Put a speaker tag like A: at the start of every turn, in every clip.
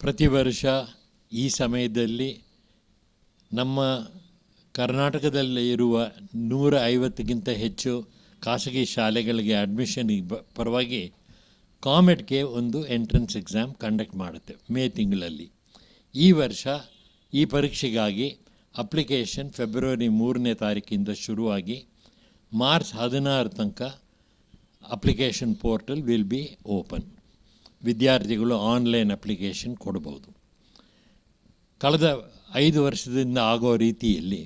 A: ಪ್ರತಿ ವರ್ಷ ಈ ಸಮಯದಲ್ಲಿ ನಮ್ಮ ಕರ್ನಾಟಕದಲ್ಲಿ ಇರುವ 150ಕ್ಕಿಂತ ಹೆಚ್ಚು ಖಾಸಗಿ ಶಾಲೆಗಳಿಗೆ ಅಡ್ಮಿಷನಿಗೆ ಪರವಾಗಿ ಕಾಮೆಟ್ಗೆ ಒಂದು ಎಂಟ್ರೆನ್ಸ್ ಎಕ್ಸಾಮ್ ಕಂಡಕ್ಟ್ ಮಾಡುತ್ತೆ ಮೇ ತಿಂಗಳಲ್ಲಿ. ಈ ವರ್ಷ ಈ ಪರೀಕ್ಷೆಗಾಗಿ ಅಪ್ಲಿಕೇಶನ್ ಫೆಬ್ರವರಿ 3ನೇ ತಾರೀಕಿಂದ ಶುರುವಾಗಿ ಮಾರ್ಚ್ 16 ತನಕ application portal will be open. ವಿದ್ಯಾರ್ಥಿಗಳು ಆನ್ಲೈನ್ ಅಪ್ಲಿಕೇಶನ್ ಕೊಡ್ಬೋದು. ಕಳೆದ 5 ವರ್ಷದಿಂದ ಆಗೋ ರೀತಿಯಲ್ಲಿ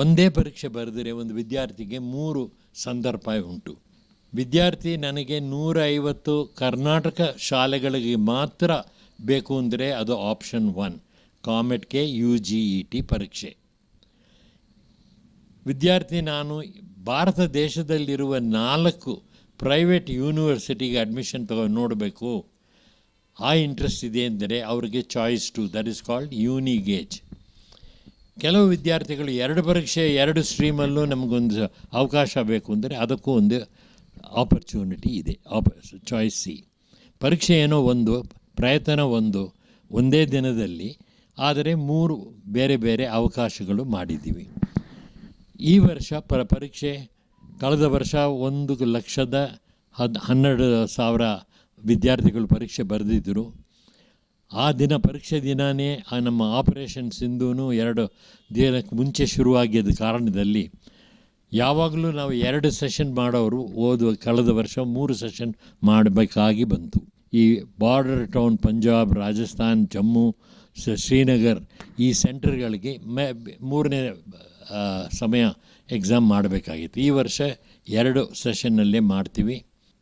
A: ಒಂದೇ ಪರೀಕ್ಷೆ ಬರೆದರೆ ಒಂದು ವಿದ್ಯಾರ್ಥಿಗೆ 3 ಸಂದರ್ಭ ಉಂಟು. ವಿದ್ಯಾರ್ಥಿ ನನಗೆ 150 ಕರ್ನಾಟಕ ಶಾಲೆಗಳಿಗೆ ಮಾತ್ರ ಬೇಕು ಅಂದರೆ ಅದು ಆಪ್ಷನ್ 1 ಕಾಮೆಟ್ಗೆ UGET ಪರೀಕ್ಷೆ. ವಿದ್ಯಾರ್ಥಿ ನಾನು ಭಾರತ ದೇಶದಲ್ಲಿರುವ 4 ಪ್ರೈವೇಟ್ ಯೂನಿವರ್ಸಿಟಿಗೆ ಅಡ್ಮಿಷನ್ ನೋಡಬೇಕು, ಆ ಇಂಟ್ರೆಸ್ಟ್ ಇದೆ ಅಂದರೆ ಅವ್ರಿಗೆ choice 2 that is called UniGauge. ಕೆಲವು ವಿದ್ಯಾರ್ಥಿಗಳು 2 ಪರೀಕ್ಷೆ 2 ಸ್ಟ್ರೀಮಲ್ಲೂ ನಮಗೊಂದು ಅವಕಾಶ ಬೇಕು ಅಂದರೆ ಅದಕ್ಕೂ ಒಂದು ಆಪರ್ಚುನಿಟಿ ಇದೆ, ಚಾಯ್ಸ್ C. ಪರೀಕ್ಷೆ ಏನೋ ಒಂದು, ಪ್ರಯತ್ನ ಒಂದೇ ದಿನದಲ್ಲಿ, ಆದರೆ 3 ಬೇರೆ ಬೇರೆ ಅವಕಾಶಗಳು ಮಾಡಿದ್ದೀವಿ. ಈ ವರ್ಷ ಪರೀಕ್ಷೆ ಕಳೆದ ವರ್ಷ 1,12,000 ವಿದ್ಯಾರ್ಥಿಗಳು ಪರೀಕ್ಷೆ ಬರೆದಿದ್ದರು. ಆ ದಿನ ಪರೀಕ್ಷೆ ದಿನವೇ ನಮ್ಮ ಆಪರೇಷನ್ ಸಿಂಧೂ 2 ದಿನಕ್ಕೆ ಮುಂಚೆ ಶುರುವಾಗಿದ್ದ ಕಾರಣದಲ್ಲಿ ಯಾವಾಗಲೂ ನಾವು 2 ಸೆಷನ್ ಮಾಡೋರು ಕಳೆದ ವರ್ಷ 3 ಸೆಷನ್ ಮಾಡಬೇಕಾಗಿ ಬಂತು. ಈ ಬಾರ್ಡರ್ ಟೌನ್ ಪಂಜಾಬ್, ರಾಜಸ್ಥಾನ್, ಜಮ್ಮು, ಶ್ರೀನಗರ್ ಈ ಸೆಂಟರ್ಗಳಿಗೆ 3ನೇ ಸಮಯ ಎಕ್ಸಾಮ್ ಮಾಡಬೇಕಾಗಿತ್ತು. ಈ ವರ್ಷ 2 ಸೆಷನ್ನಲ್ಲೇ ಮಾಡ್ತೀವಿ.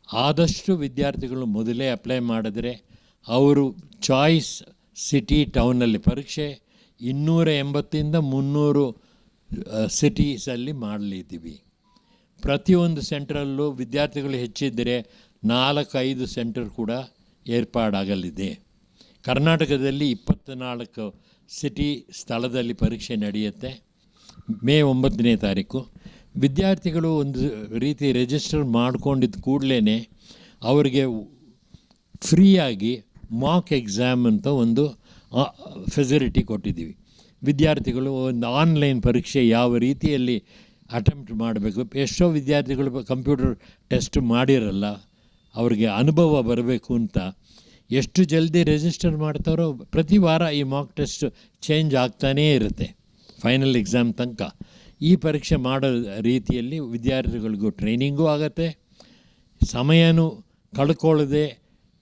A: ಆದಷ್ಟು ವಿದ್ಯಾರ್ಥಿಗಳು ಮೊದಲೇ ಅಪ್ಲೈ ಮಾಡಿದ್ರೆ ಅವರು ಚಾಯ್ಸ್ ಸಿಟಿ ಟೌನಲ್ಲಿ ಪರೀಕ್ಷೆ 280ಇಂದ 300 ಸಿಟೀಸಲ್ಲಿ ಮಾಡಲಿದ್ದೀವಿ. ಪ್ರತಿಯೊಂದು ಸೆಂಟ್ರಲ್ಲೂ ವಿದ್ಯಾರ್ಥಿಗಳು ಹೆಚ್ಚಿದ್ದರೆ 4-5 ಸೆಂಟರ್ ಕೂಡ ಏರ್ಪಾಡಾಗಲಿದೆ. ಕರ್ನಾಟಕದಲ್ಲಿ 24 ಸಿಟಿ ಸ್ಥಳದಲ್ಲಿ ಪರೀಕ್ಷೆ ನಡೆಯುತ್ತೆ. ಮೇ 9ನೇ ತಾರೀಕು ವಿದ್ಯಾರ್ಥಿಗಳು ಒಂದು ರೀತಿ ರಿಜಿಸ್ಟರ್ ಮಾಡ್ಕೊಂಡಿದ್ದ ಕೂಡಲೇ ಅವರಿಗೆ ಫ್ರೀಯಾಗಿ ಮಾಕ್ ಎಕ್ಸಾಮ್ ಅಂತ ಒಂದು ಫೆಸಿಲಿಟಿ ಕೊಟ್ಟಿದ್ದೀವಿ. ವಿದ್ಯಾರ್ಥಿಗಳು ಒಂದು ಆನ್ಲೈನ್ ಪರೀಕ್ಷೆ ಯಾವ ರೀತಿಯಲ್ಲಿ ಅಟೆಂಪ್ಟ್ ಮಾಡಬೇಕು, ಎಷ್ಟೋ ವಿದ್ಯಾರ್ಥಿಗಳು ಕಂಪ್ಯೂಟರ್ ಟೆಸ್ಟ್ ಮಾಡಿರಲ್ಲ, ಅವ್ರಿಗೆ ಅನುಭವ ಬರಬೇಕು ಅಂತ ಎಷ್ಟು ಜಲ್ದಿ ರಿಜಿಸ್ಟರ್ ಮಾಡ್ತಾರೋ ಪ್ರತಿ ವಾರ ಈ ಮಾಕ್ ಟೆಸ್ಟ್ ಚೇಂಜ್ ಆಗ್ತಾನೇ ಇರುತ್ತೆ ಫೈನಲ್ ಎಕ್ಸಾಮ್ ತನಕ. ಈ ಪರೀಕ್ಷೆ ಮಾಡೋ ರೀತಿಯಲ್ಲಿ ವಿದ್ಯಾರ್ಥಿಗಳಿಗೂ ಟ್ರೈನಿಂಗೂ ಆಗುತ್ತೆ, ಸಮಯನೂ ಕಳ್ಕೊಳ್ಳದೆ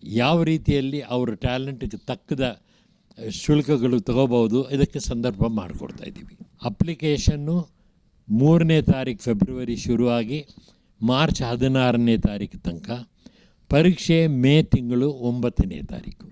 A: ಯಾವ ರೀತಿಯಲ್ಲಿ ಅವರ ಟ್ಯಾಲೆಂಟ್ಗೆ ತಕ್ಕದ ಶುಲ್ಕಗಳು ತಗೋಬೋದು ಇದಕ್ಕೆ ಸಂದರ್ಭ ಮಾಡಿಕೊಡ್ತಾಯಿದ್ದೀವಿ. ಅಪ್ಲಿಕೇಶನ್ನು 3ನೇ ತಾರೀಕು ಫೆಬ್ರವರಿ ಶುರುವಾಗಿ ಮಾರ್ಚ್ 16ನೇ ತಾರೀಕು ತನಕ, ಪರೀಕ್ಷೆ ಮೇ ತಿಂಗಳು 9ನೇ ತಾರೀಕು.